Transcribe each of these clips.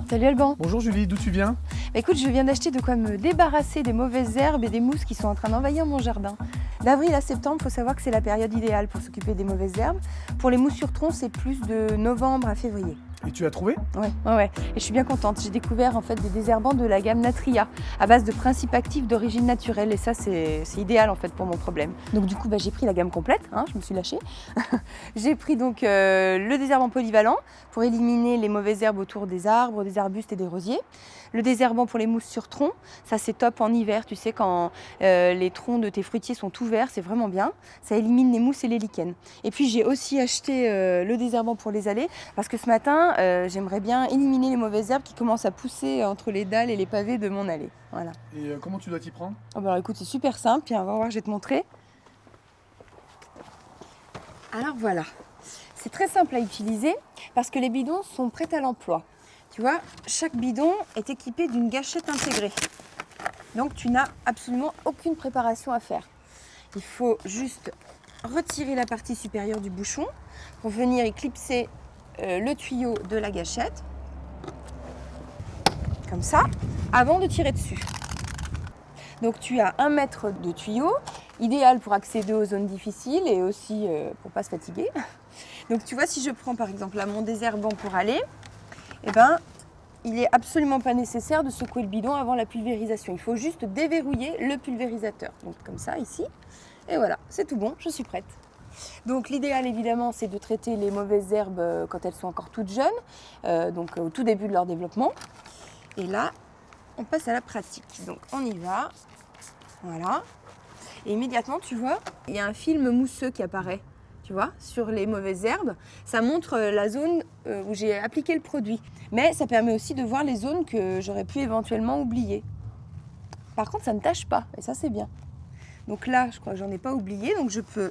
Salut Alban. Bonjour Julie, d'où tu viens? Écoute, je viens d'acheter de quoi me débarrasser des mauvaises herbes et des mousses qui sont en train d'envahir mon jardin. D'avril à septembre, il faut savoir que c'est la période idéale pour s'occuper des mauvaises herbes. Pour les mousses sur tronc, c'est plus de novembre à février. Et tu as trouvé? Ouais. Et je suis bien contente. J'ai découvert en fait des désherbants de la gamme Natria à base de principes actifs d'origine naturelle et ça c'est idéal en fait pour mon problème. Donc du coup j'ai pris la gamme complète, je me suis lâchée. J'ai pris donc le désherbant polyvalent pour éliminer les mauvaises herbes autour des arbres, des arbustes et des rosiers. Le désherbant pour les mousses sur tronc, ça c'est top en hiver, tu sais quand les troncs de tes fruitiers sont tout verts, c'est vraiment bien. Ça élimine les mousses et les lichens. Et puis j'ai aussi acheté le désherbant pour les allées parce que ce matin j'aimerais bien éliminer les mauvaises herbes qui commencent à pousser entre les dalles et les pavés de mon allée. Voilà. Et comment tu dois t'y prendre? Alors écoute, c'est super simple, puis on va voir, je vais te montrer. Alors voilà, c'est très simple à utiliser parce que les bidons sont prêts à l'emploi. Tu vois, chaque bidon est équipé d'une gâchette intégrée. Donc tu n'as absolument aucune préparation à faire. Il faut juste retirer la partie supérieure du bouchon pour venir y clipser le tuyau de la gâchette, comme ça, avant de tirer dessus. Donc tu as 1 mètre de tuyau, idéal pour accéder aux zones difficiles et aussi pour ne pas se fatiguer. Donc tu vois, si je prends par exemple là mon désherbant pour aller, il n'est absolument pas nécessaire de secouer le bidon avant la pulvérisation. Il faut juste déverrouiller le pulvérisateur. Donc comme ça, ici. Et voilà, c'est tout bon, je suis prête. Donc l'idéal évidemment, c'est de traiter les mauvaises herbes quand elles sont encore toutes jeunes, donc au tout début de leur développement. Et là, on passe à la pratique. Donc on y va. Voilà. Et immédiatement, tu vois, il y a un film mousseux qui apparaît. Tu vois, sur les mauvaises herbes, ça montre la zone où j'ai appliqué le produit. Mais ça permet aussi de voir les zones que j'aurais pu éventuellement oublier. Par contre, ça ne tâche pas, et ça c'est bien. Donc là, je crois que j'en ai pas oublié, donc je peux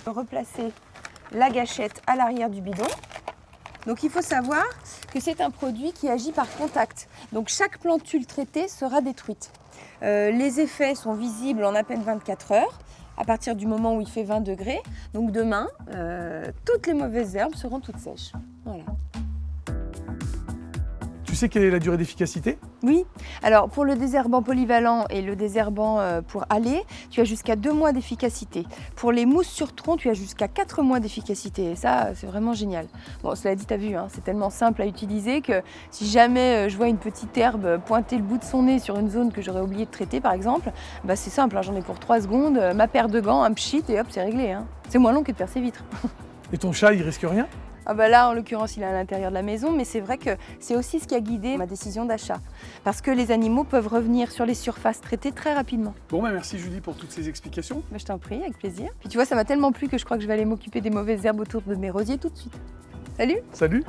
replacer la gâchette à l'arrière du bidon. Donc il faut savoir que c'est un produit qui agit par contact. Donc chaque plantule traitée sera détruite. Les effets sont visibles en à peine 24 heures. À partir du moment où il fait 20 degrés. Donc demain, toutes les mauvaises herbes seront toutes sèches. Voilà. Tu sais quelle est la durée d'efficacité? Oui, alors pour le désherbant polyvalent et le désherbant pour aller, tu as jusqu'à 2 mois d'efficacité. Pour les mousses sur tronc, tu as jusqu'à 4 mois d'efficacité et ça, c'est vraiment génial. Bon, cela dit, tu as vu, c'est tellement simple à utiliser que si jamais je vois une petite herbe pointer le bout de son nez sur une zone que j'aurais oublié de traiter par exemple, c'est simple, j'en ai pour 3 secondes, ma paire de gants, un pchit et hop, c'est réglé. C'est moins long que de faire ses vitres. Et ton chat, il risque rien? Là, en l'occurrence, il est à l'intérieur de la maison, mais c'est vrai que c'est aussi ce qui a guidé ma décision d'achat. Parce que les animaux peuvent revenir sur les surfaces traitées très rapidement. Bon, merci Julie pour toutes ces explications. Je t'en prie, avec plaisir. Puis tu vois, ça m'a tellement plu que je crois que je vais aller m'occuper des mauvaises herbes autour de mes rosiers tout de suite. Salut! Salut!